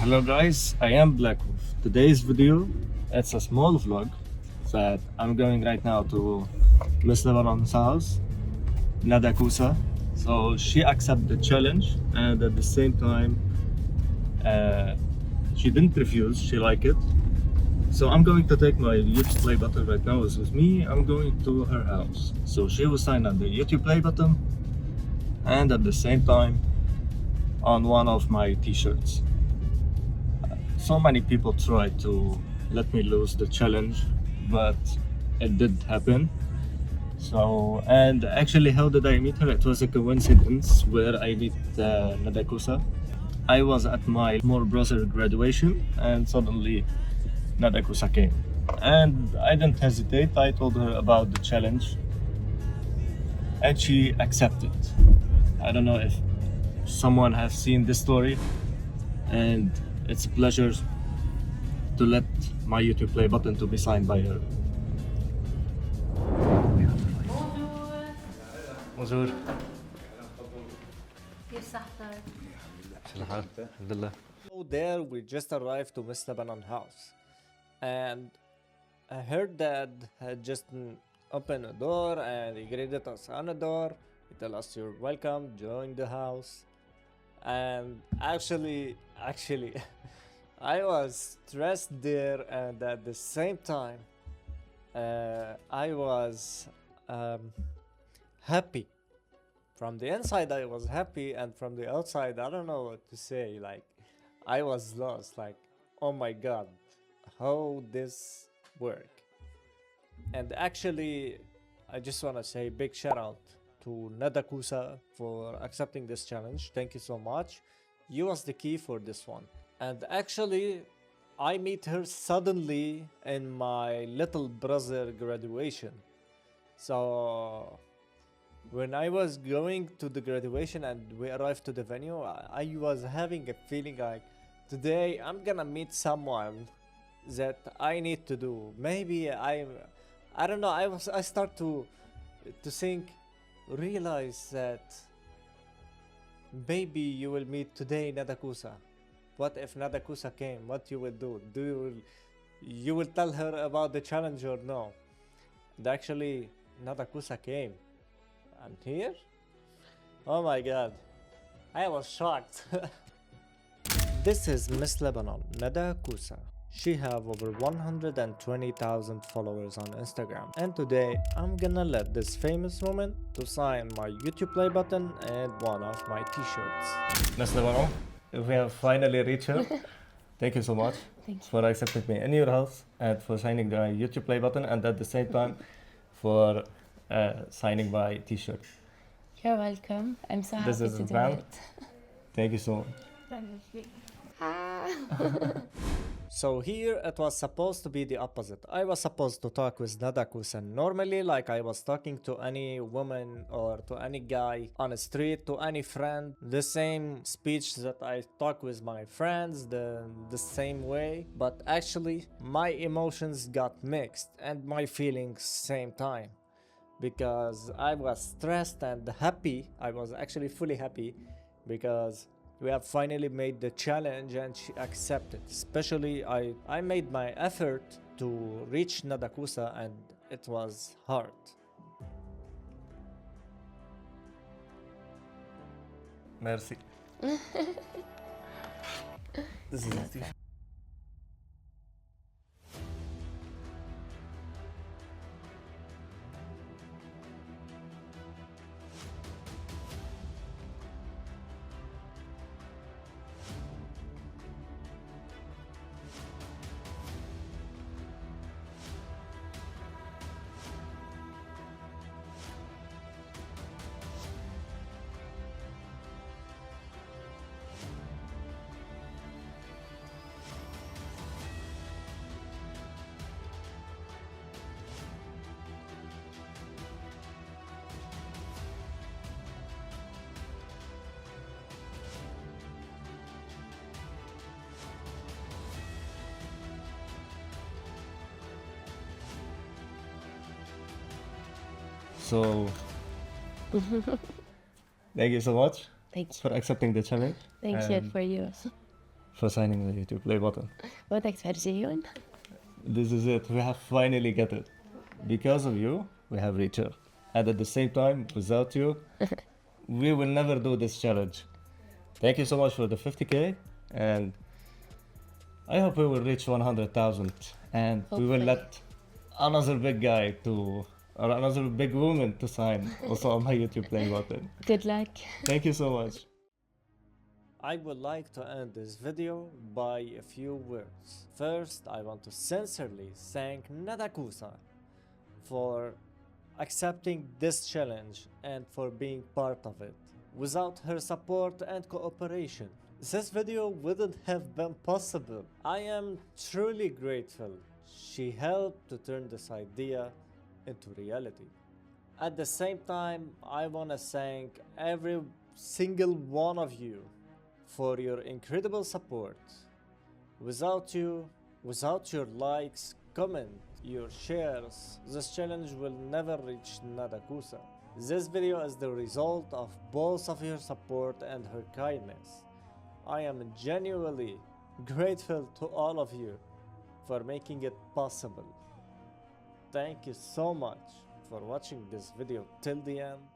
Hello guys, I am Black Wolf. Today's video, it's a small vlog that I'm going right now to Miss Lebanon's house, Nada Kousa. So she accepted the challenge and at the same time, she didn't refuse, she liked it. So I'm going to take my YouTube play button right now is with me. I'm going to her house. So she will sign on the YouTube play button and at the same time on one of my t-shirts. So many people tried to let me lose the challenge, but it did happen. So, and actually, how did I meet her? It was a coincidence where I met Nada Kousa. I was at my small brother graduation, and suddenly Nada Kousa came. And I didn't hesitate. I told her about the challenge, and she accepted. I don't know if someone has seen this story, and it's a pleasure to let my YouTube play button to be signed by her. Bonjour. So there we just arrived to Miss Lebanon house and I heard Dad had just opened a door and he greeted us on the door. He told us you're welcome, join the house. And actually I was stressed there and at the same time I was happy. From the inside I was happy and from the outside I don't know what to say. Like I was lost, like oh my god, how this work. And actually I just want to say big shout out to Nada Kousa for accepting this challenge. Thank you so much. You was the key for this one. And actually I meet her suddenly in my little brother graduation. So when I was going to the graduation and we arrived to the venue, I was having a feeling like today I'm gonna meet someone that I need to do. Maybe I don't know. I start to think, realize that maybe you will meet today Nada Kousa. What if Nada Kousa came? What you will do? You will tell her about the challenge or no? And actually, Nada Kousa came. And here? Oh my god. I was shocked. This is Miss Lebanon, Nada Kousa. She have over 120,000 followers on Instagram. And today, I'm gonna let this famous woman to sign my YouTube play button and one of my t-shirts. Miss Lebanon, we have finally reached her. Thank you so much for accepting me in your house and for signing the YouTube play button and at the same time for signing my t-shirt. You're welcome. I'm so This happy is to a do brand. it. Thank you so much. So here it was supposed to be the opposite. I was supposed to talk with Nada Kousa normally, like I was talking to any woman or to any guy on the street, to any friend. The same speech that I talk with my friends, the same way. But actually my emotions got mixed and my feelings same time. Because I was stressed and happy. I was actually fully happy because we have finally made the challenge and she accepted. Especially I made my effort to reach Nada Kousa and it was hard. Merci. This is it. So thank you so much Thank you. for accepting the challenge. Thank you for you. for signing the YouTube play button. بدك تفرجيهم؟ This is it. We have finally got it. Because of you, we have reached here. And at the same time, without you, we will never do this challenge. Thank you so much for the 50k, and I hope we will reach 100,000, and we will Hopefully. let another big guy to, or another big woman to sign also on my YouTube play button. Good luck. Thank you so much. I would like to end this video by a few words. First, I want to sincerely thank Kousa for accepting this challenge and for being part of it. Without her support and cooperation, this video wouldn't have been possible. I am truly grateful. She helped to turn this idea into reality. At the same time, I want to thank every single one of you for your incredible support. Without you, without your likes, comment, your shares, this challenge will never reach Kousa. This video is the result of both of your support and her kindness. I am genuinely grateful to all of you for making it possible. Thank you so much for watching this video till the end.